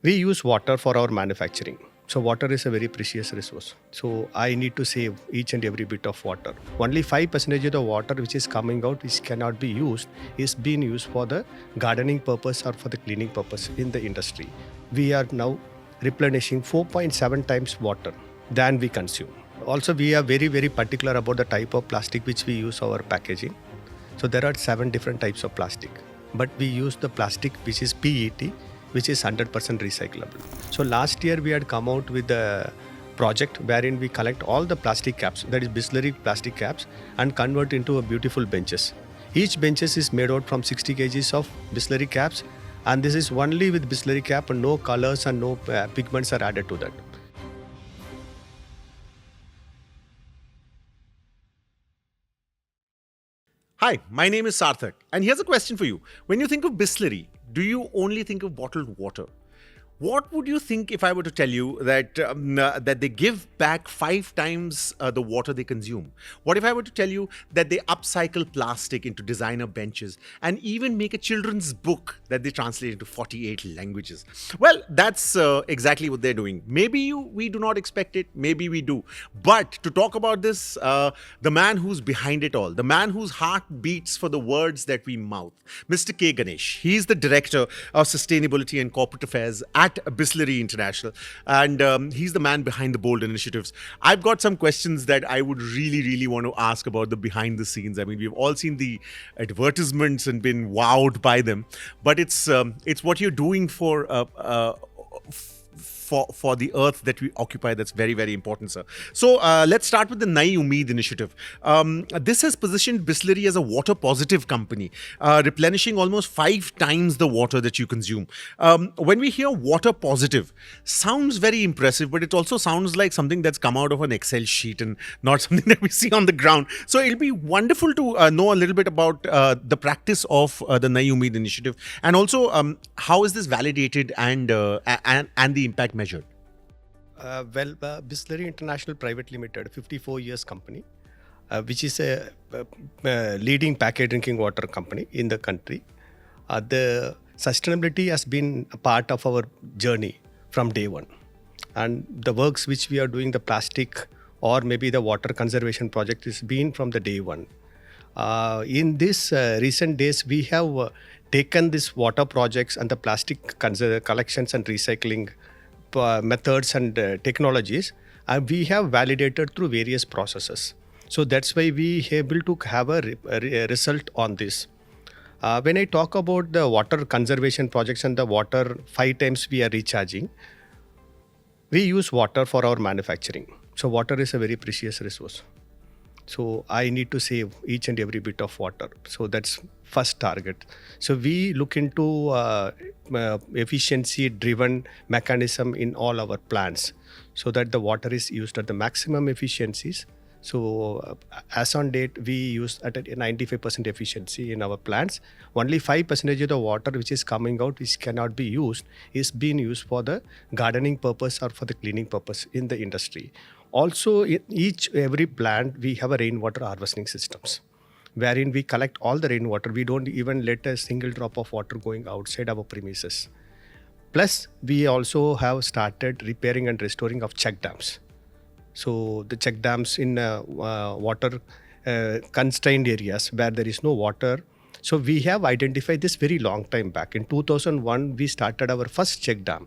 We use water for our manufacturing. So water is a very precious resource. So I need to save each and every bit of water. Only 5% of the water which is coming out, which cannot be used, is being used for the gardening purpose or for the cleaning purpose in the industry. We are now replenishing 4.7 times water than we consume. Also, we are very, very particular about the type of plastic which we use our packaging. So there are 7 different types of plastic, but we use the plastic which is PET, which is 100% recyclable. So last year we had come out with a project wherein we collect all the plastic caps, that is Bisleri plastic caps, and convert into a beautiful benches. Each benches is made out from 60 kgs of Bisleri caps, and this is only with Bisleri cap, and no colors and no pigments are added to that. Hi, my name is Sarthak, and here's a question for you. When you think of Bisleri, do you only think of bottled water? What would you think if I were to tell you that that they give back 5 times the water they consume? What if I were to tell you that they upcycle plastic into designer benches and even make a children's book that they translate into 48 languages? Well, that's exactly what they're doing. Maybe we do not expect it, maybe we do. But to talk about this, the man who's behind it all, the man whose heart beats for the words that we mouth, Mr. K. Ganesh. He's the Director of Sustainability and Corporate Affairs at Bisleri International, and he's the man behind the bold initiatives. I've got some questions that I would really want to ask about the behind the scenes. I mean, we've all seen the advertisements and been wowed by them, but it's what you're doing for the earth that we occupy that's very important, sir. So let's start with the Nayi Umeed initiative. This has positioned Bisleri as a water positive company, replenishing almost 5 times the water that you consume. When we hear water positive, sounds very impressive, but it also sounds like something that's come out of an Excel sheet and not something that we see on the ground. So it'll be wonderful to know a little bit about the practice of the Nayi Umeed initiative, and also how is this validated and the impact measured? Bisleri International Private Limited, 54 years company, which is a leading packaged drinking water company in the country. The sustainability has been a part of our journey from day one. And the works which we are doing, the plastic or maybe the water conservation project, has been from the day one. In this recent days, we have taken these water projects and the plastic collections and recycling methods and technologies, and we have validated through various processes. So that's why we are able to have a result on this. When I talk about the water conservation projects and the water 5 times we are recharging, we use water for our manufacturing. So water is a very precious resource. So I need to save each and every bit of water. So that's first target. So we look into efficiency driven mechanism in all our plants so that the water is used at the maximum efficiencies. So as on date, we use at a 95% efficiency in our plants. Only 5% of the water which is coming out, which cannot be used, is being used for the gardening purpose or for the cleaning purpose in the industry. Also, in every plant, we have a rainwater harvesting systems, wherein we collect all the rainwater. We don't even let a single drop of water going outside our premises. Plus, we also have started repairing and restoring of check dams. So the check dams in water constrained areas where there is no water. So we have identified this very long time back. In 2001, we started our first check dam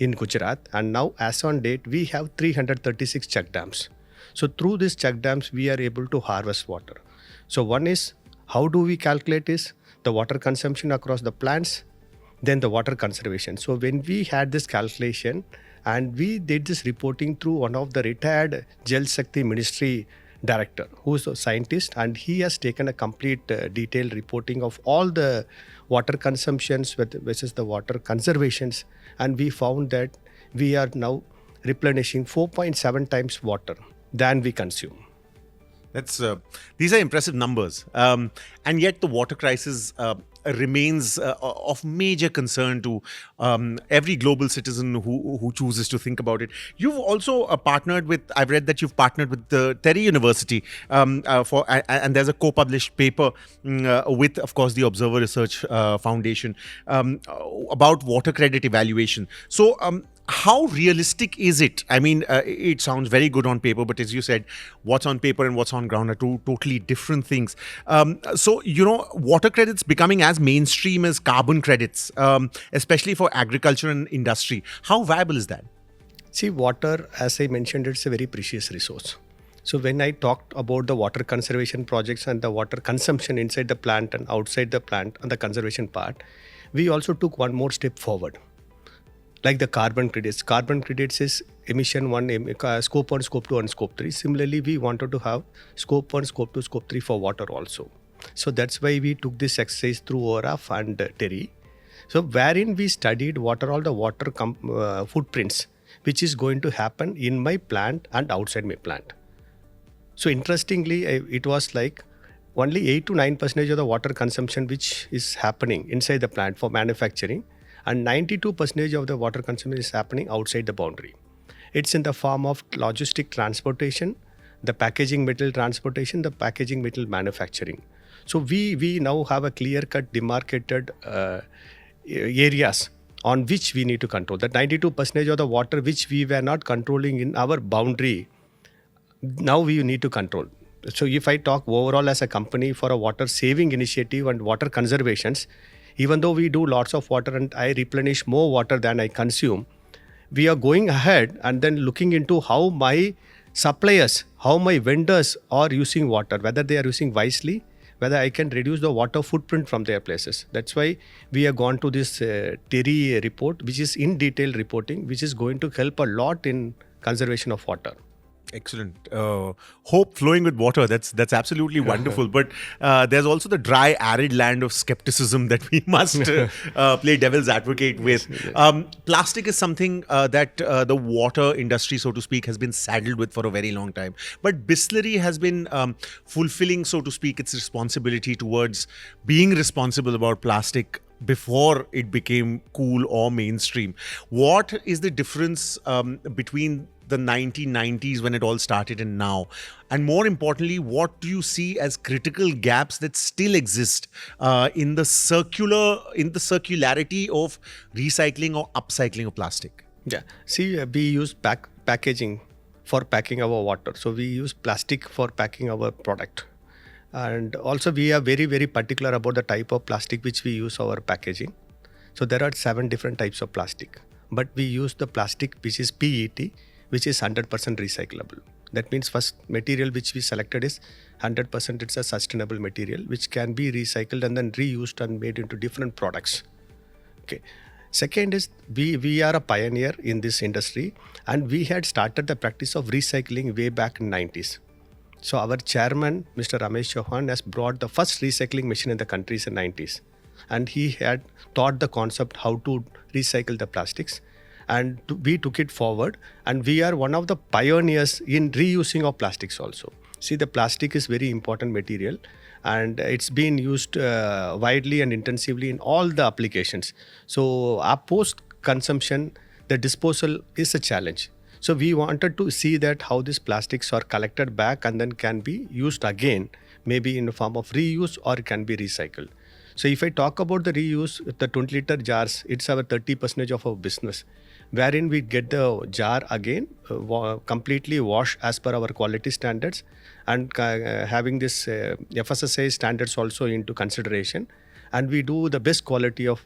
in Gujarat, and now as on date, we have 336 check dams. So through these check dams, we are able to harvest water. So one is, how do we calculate this? The water consumption across the plants, then the water conservation. So when we had this calculation, and we did this reporting through one of the retired Jal Shakti Ministry director, who is a scientist, and he has taken a complete detailed reporting of all the water consumptions versus the water conservations, and we found that we are now replenishing 4.7 times water than we consume. These are impressive numbers, and yet the water crisis remains of major concern to every global citizen who chooses to think about it. You've also partnered with, I've read that you've partnered with the Terry University and there's a co-published paper with, of course, the Observer Research Foundation about water credit evaluation. So, how realistic is it? I mean, it sounds very good on paper, but as you said, what's on paper and what's on ground are two totally different things. So, water credits becoming as mainstream as carbon credits, especially for agriculture and industry. How viable is that? See, water, as I mentioned, it's a very precious resource. So when I talked about the water conservation projects and the water consumption inside the plant and outside the plant and the conservation part, we also took one more step forward. Like the carbon credits. Carbon credits is emission 1, scope 1, scope 2 and scope 3. Similarly, we wanted to have scope 1, scope 2, scope 3 for water also. So that's why we took this exercise through ORAF and Terry. So wherein we studied what are all the water footprints which is going to happen in my plant and outside my plant. So interestingly, it was like only 8 to 9% of the water consumption which is happening inside the plant for manufacturing, and 92% of the water consumption is happening outside the boundary. It's in the form of logistic transportation, the packaging material transportation, the packaging material manufacturing. So we now have a clear-cut demarcated areas on which we need to control. That 92% of the water which we were not controlling in our boundary, now we need to control. So if I talk overall as a company for a water saving initiative and water conservations, even though we do lots of water and I replenish more water than I consume, we are going ahead and then looking into how my suppliers, how my vendors are using water, whether they are using wisely, whether I can reduce the water footprint from their places. That's why we have gone to this Terry report, which is in detail reporting, which is going to help a lot in conservation of water. Excellent. Hope flowing with water. That's absolutely wonderful. But there's also the dry, arid land of skepticism that we must play devil's advocate with. Plastic is something that the water industry, so to speak, has been saddled with for a very long time. But Bisleri has been fulfilling, so to speak, its responsibility towards being responsible about plastic before it became cool or mainstream. What is the difference between the 1990s when it all started and now? And more importantly, what do you see as critical gaps that still exist in the circularity of recycling or upcycling of plastic? Yeah. See, we use packaging for packing our water. So we use plastic for packing our product. And also we are very, very particular about the type of plastic which we use our packaging. So there are 7 different types of plastic. But we use the plastic which is PET, which is 100% recyclable. That means first material which we selected is 100%, it's a sustainable material which can be recycled and then reused and made into different products. Okay. Second is we are a pioneer in this industry, and we had started the practice of recycling way back in 90s. So our chairman, Mr. Ramesh Chauhan, has brought the first recycling machine in the country in the 90s. And he had taught the concept how to recycle the plastics. And we took it forward. And we are one of the pioneers in reusing of plastics also. See, the plastic is very important material. And it's been used widely and intensively in all the applications. So our post-consumption, the disposal is a challenge. So we wanted to see that how these plastics are collected back and then can be used again, maybe in the form of reuse or it can be recycled. So if I talk about the reuse, the 20-liter jars, it's our 30% of our business, wherein we get the jar again, completely washed as per our quality standards, and having this FSSAI standards also into consideration. And we do the best quality of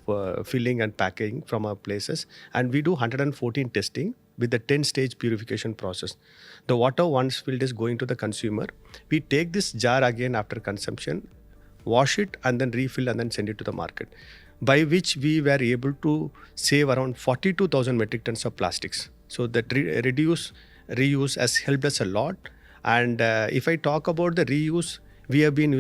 filling and packing from our places. And we do 114 testing with the 10-stage purification process. The water once filled is going to the consumer. We take this jar again after consumption, wash it and then refill and then send it to the market, by which we were able to save around 42,000 metric tons of plastics. So that reuse has helped us a lot. And if I talk about the reuse, we have been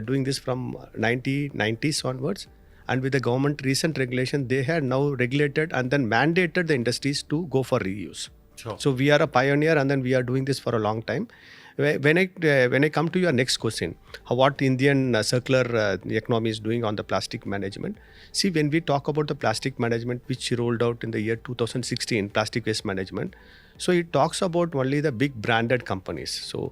doing this from 1990s onwards. And with the government recent regulation, they had now regulated and then mandated the industries to go for reuse. Sure. So we are a pioneer and then we are doing this for a long time. When I come to your next question, what Indian circular economy is doing on the plastic management. See, when we talk about the plastic management, which rolled out in the year 2016, plastic waste management, so it talks about only the big branded companies. So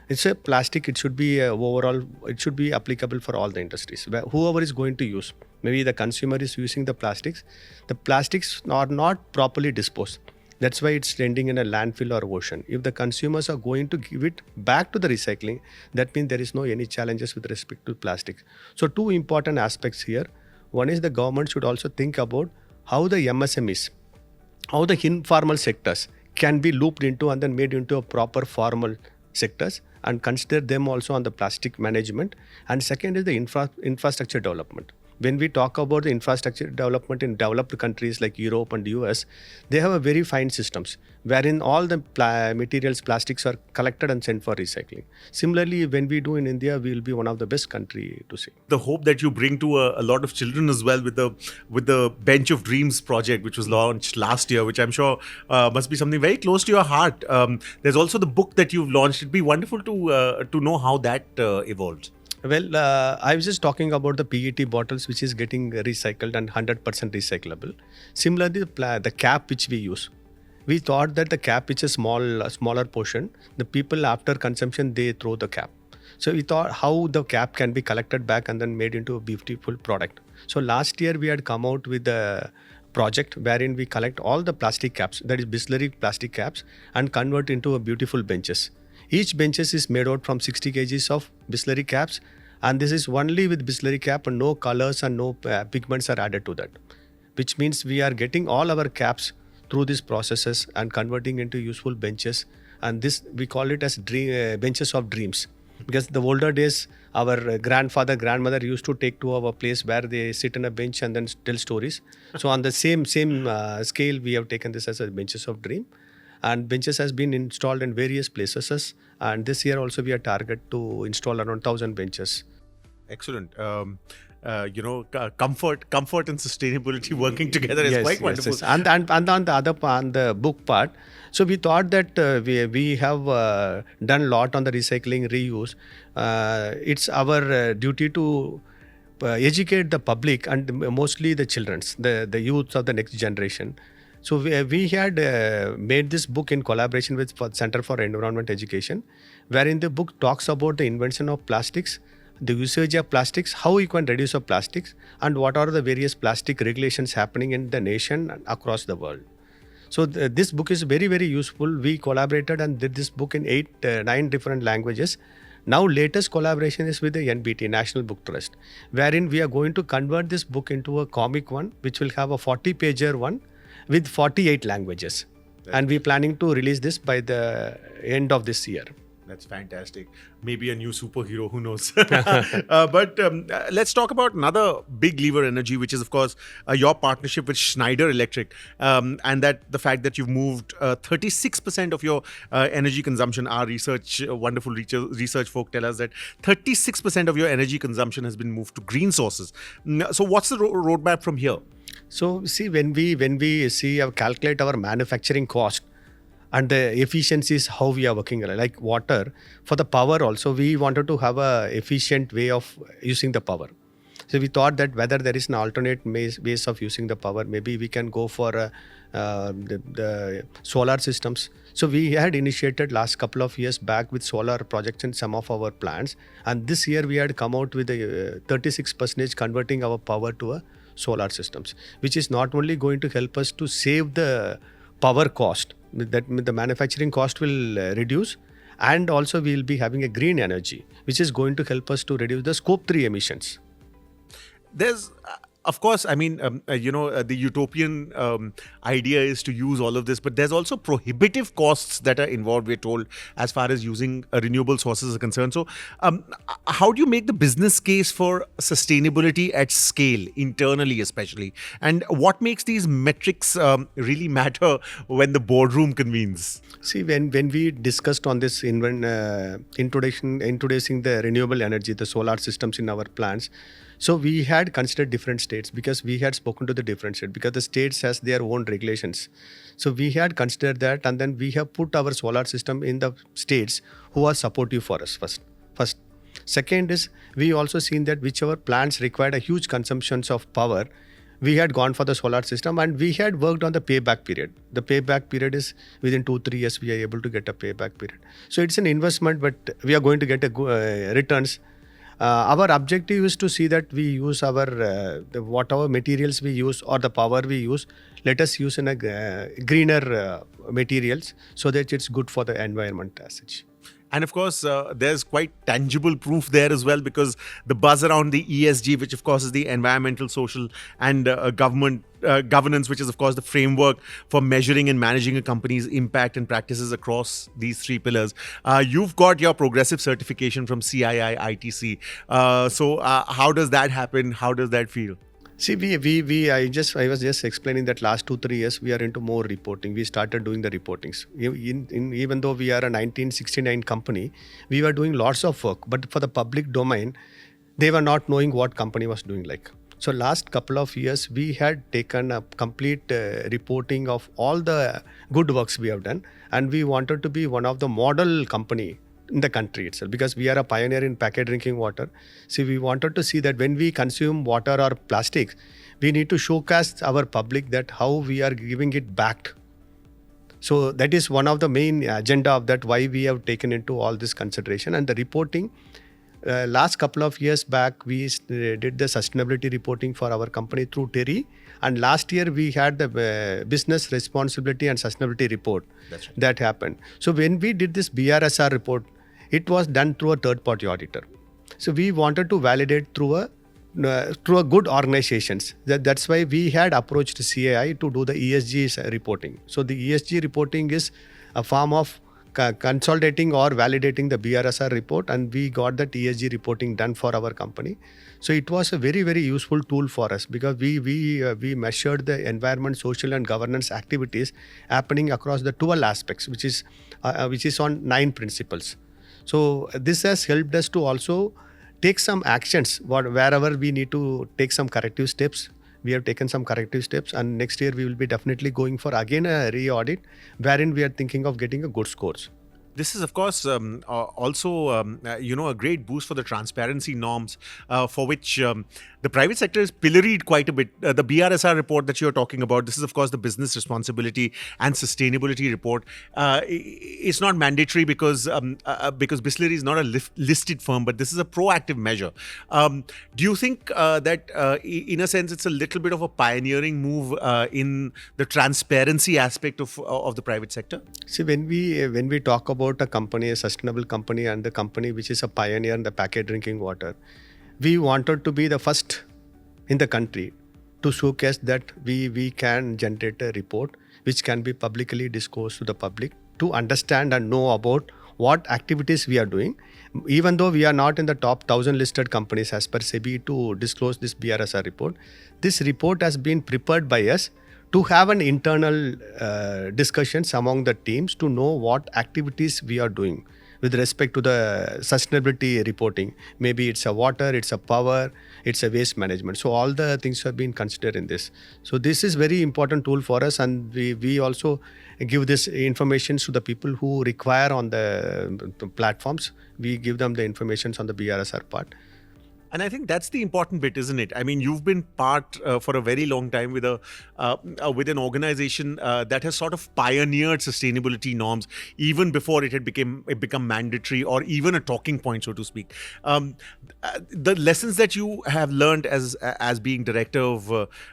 it's a plastic. It should be overall. It should be applicable for all the industries. Whoever is going to use, maybe the consumer is using the plastics. The plastics are not properly disposed. That's why it's ending in a landfill or ocean. If the consumers are going to give it back to the recycling, that means there is no any challenges with respect to plastics. So two important aspects here. One is the government should also think about how the MSMEs, how the informal sectors can be looped into and then made into a proper formal sectors and consider them also on the plastic management. And second is the infrastructure development. When we talk about the infrastructure development in developed countries like Europe and US, they have a very fine systems wherein all the materials, plastics are collected and sent for recycling. Similarly, when we do in India, we will be one of the best country to see. The hope that you bring to a lot of children as well with the Bench of Dreams project, which was launched last year, which I'm sure must be something very close to your heart. There's also the book that you've launched. It'd be wonderful to know how that evolved. Well, I was just talking about the PET bottles, which is getting recycled and 100% recyclable. Similarly, the cap which we use. We thought that the cap, which is smaller portion, the people after consumption, they throw the cap. So we thought how the cap can be collected back and then made into a beautiful product. So last year we had come out with a project wherein we collect all the plastic caps, that is Bisleri plastic caps, and convert into a beautiful benches. Each benches is made out from 60 kgs of Bisleri caps, and this is only with Bisleri cap and no colors and no pigments are added to that. Which means we are getting all our caps through these processes and converting into useful benches. And this, we call it as benches of dreams. Because the older days, our grandfather, grandmother used to take to our place where they sit on a bench and then tell stories. So on the same scale, we have taken this as a benches of dream. And benches has been installed in various places. And this year also we are target to install around 1,000 benches. Excellent. Comfort and sustainability working together is quite wonderful. Yes. And on the other part, on the book part, so we thought that we have done a lot on the recycling, reuse. It's our duty to educate the public and mostly the childrens, the youths of the next generation. So we had made this book in collaboration with Center for Environment Education, wherein the book talks about the invention of plastics, the usage of plastics, how we can reduce of plastics, and what are the various plastic regulations happening in the nation and across the world. So this book is very, very useful. We collaborated and did this book in 9 different languages. Now latest collaboration is with the NBT, National Book Trust, wherein we are going to convert this book into a comic one, which will have a 40-pager one with 48 languages. And we're planning to release this by the end of this year. That's fantastic. Maybe a new superhero, who knows? But let's talk about another big lever energy, which is, of course, your partnership with Schneider Electric. And that the fact that you've moved 36% of your energy consumption. Our wonderful research folk tell us that 36% of your energy consumption has been moved to green sources. So what's the roadmap from here? So see, when we see calculate our manufacturing cost, and the efficiencies, how we are working, like water, for the power also, we wanted to have a efficient way of using the power. So we thought that whether there is an alternate ways of using the power, maybe we can go for the solar systems. So we had initiated last couple of years back with solar projects in some of our plants. And this year we had come out with a 36% converting our power to a solar systems, which is not only going to help us to save the power cost, that the manufacturing cost will reduce, and also we will be having a green energy, which is going to help us to reduce the scope 3 emissions. There's, of course, I mean, the utopian idea is to use all of this, but there's also prohibitive costs that are involved, we're told, as far as using renewable sources are concerned. So how do you make the business case for sustainability at scale, internally especially? And what makes these metrics really matter when the boardroom convenes? See, when we discussed on this introducing the renewable energy, the solar systems in our plants, So we had considered different states because we had spoken to the different states because the states has their own regulations. So we had considered that, and then we have put our solar system in the states who are supportive for us first. Second is we also seen that whichever plants required a huge consumptions of power, we had gone for the solar system, and we had worked on the payback period. The payback period is within 2-3 years we are able to get a payback period. So it's an investment, but we are going to get a returns. Our objective is to see that we use our whatever materials we use or the power we use, let us use in a greener materials so that it's good for the environment as such. And of course, there's quite tangible proof there as well, because the buzz around the ESG, which of course is the environmental, social, and governance, which is of course the framework for measuring and managing a company's impact and practices across these three pillars. You've got your progressive certification from CII ITC. So how does that happen? How does that feel? See, I was just explaining that last 2-3 years we are into more reporting. We started doing the reportings. Even though we are a 1969 company, we were doing lots of work. But for the public domain, they were not knowing what company was doing like. So last couple of years, we had taken a complete reporting of all the good works we have done, and we wanted to be one of the model company in the country itself, because we are a pioneer in packet drinking water. See, we wanted to see that when we consume water or plastics, we need to showcase our public that how we are giving it back. So that is one of the main agenda of that, why we have taken into all this consideration. And the reporting, last couple of years back, we did the sustainability reporting for our company through TERI. And last year we had the business responsibility and sustainability report. That's right. That happened. So when we did this BRSR report, it was done through a third-party auditor. So we wanted to validate through a good organizations. That's why we had approached CAI to do the ESG reporting. So the ESG reporting is a form of consolidating or validating the BRSR report, and we got that ESG reporting done for our company. So it was a very, very useful tool for us, because we measured the environment, social and governance activities happening across the 12 aspects, which is on 9 principles. So this has helped us to also take some actions wherever we need to take some corrective steps. We have taken some corrective steps, and next year we will be definitely going for again a re-audit, wherein we are thinking of getting a good scores. This is, of course, also a great boost for the transparency norms, for which the private sector is pilloried quite a bit. The BRSR report that you're talking about, this is, of course, the business responsibility and sustainability report. It's not mandatory because Bisleri is not a listed firm, but this is a proactive measure. Do you think that, in a sense, it's a little bit of a pioneering move in the transparency aspect of the private sector? See, when we talk about a company, a sustainable company, and the company which is a pioneer in the packet drinking water, we wanted to be the first in the country to showcase that we can generate a report which can be publicly disclosed to the public to understand and know about what activities we are doing. Even though we are not in the top 1,000 listed companies as per SEBI to disclose this BRSR report, this report has been prepared by us to have an internal discussions among the teams to know what activities we are doing with respect to the sustainability reporting. Maybe it's a water, it's a power, it's a waste management. So all the things have been considered in this. So this is very important tool for us, and we also give this information to the people who require on the platforms. We give them the information on the BRSR part. And I think that's the important bit, isn't it? I mean, you've been part for a very long time with an organization that has sort of pioneered sustainability norms even before it had become mandatory or even a talking point, so to speak. The lessons that you have learned as being director of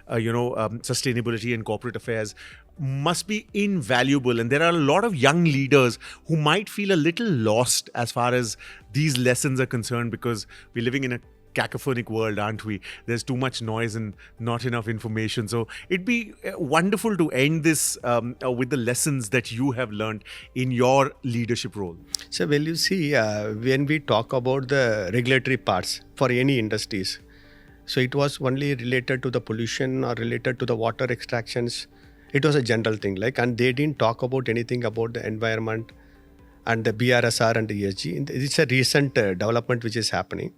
sustainability and corporate affairs must be invaluable, and there are a lot of young leaders who might feel a little lost as far as these lessons are concerned, because we're living in a cacophonic world, aren't we? There's too much noise and not enough information. So it'd be wonderful to end this with the lessons that you have learned in your leadership role. So, well, you see, when we talk about the regulatory parts for any industries, so it was only related to the pollution or related to the water extractions. It was a general thing, and they didn't talk about anything about the environment and the BRSR and the ESG. It's a recent development which is happening.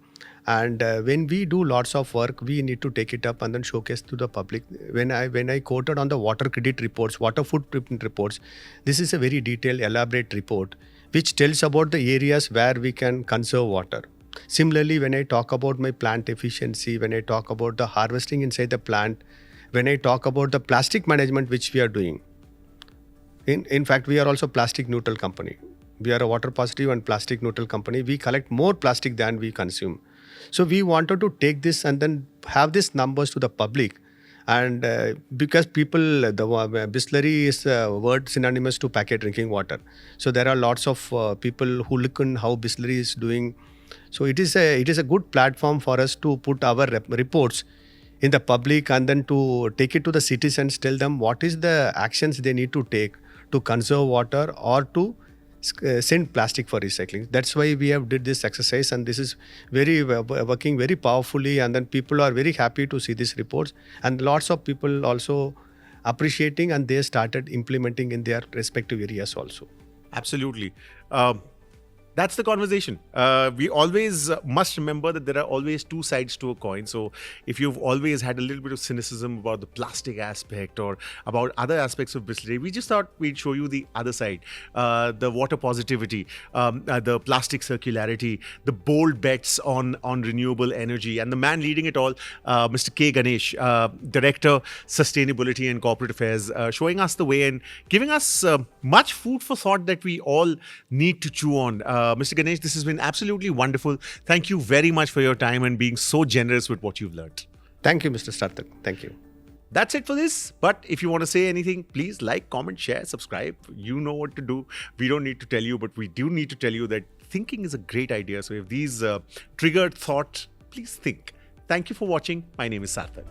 And when we do lots of work, we need to take it up and then showcase to the public. When I quoted on the water credit reports, water footprint reports, this is a very detailed, elaborate report which tells about the areas where we can conserve water. Similarly, when I talk about my plant efficiency, when I talk about the harvesting inside the plant, when I talk about the plastic management which we are doing. In fact, we are also plastic neutral company. We are a water positive and plastic neutral company. We collect more plastic than we consume. So we wanted to take this and then have these numbers to the public. And because people, Bisleri is a word synonymous to packet drinking water. So there are lots of people who look on how Bisleri is doing. So it is a good platform for us to put our reports in the public and then to take it to the citizens, tell them what is the actions they need to take to conserve water or to send plastic for recycling. That's why we have did this exercise, and this is working very powerfully, and then people are very happy to see these reports, and lots of people also appreciating, and they started implementing in their respective areas also. Absolutely. That's the conversation. We always must remember that there are always two sides to a coin. So if you've always had a little bit of cynicism about the plastic aspect or about other aspects of Bisleri, we just thought we'd show you the other side. The water positivity, the plastic circularity, the bold bets on renewable energy, and the man leading it all, Mr. Ganesh, Director, Sustainability and Corporate Affairs, showing us the way and giving us much food for thought that we all need to chew on. Mr. Ganesh, this has been absolutely wonderful. Thank you very much for your time and being so generous with what you've learned. Thank you, Mr. Sarthak. Thank you. That's it for this. But if you want to say anything, please like, comment, share, subscribe. You know what to do. We don't need to tell you, but we do need to tell you that thinking is a great idea. So if these triggered thought, please think. Thank you for watching. My name is Sarthak.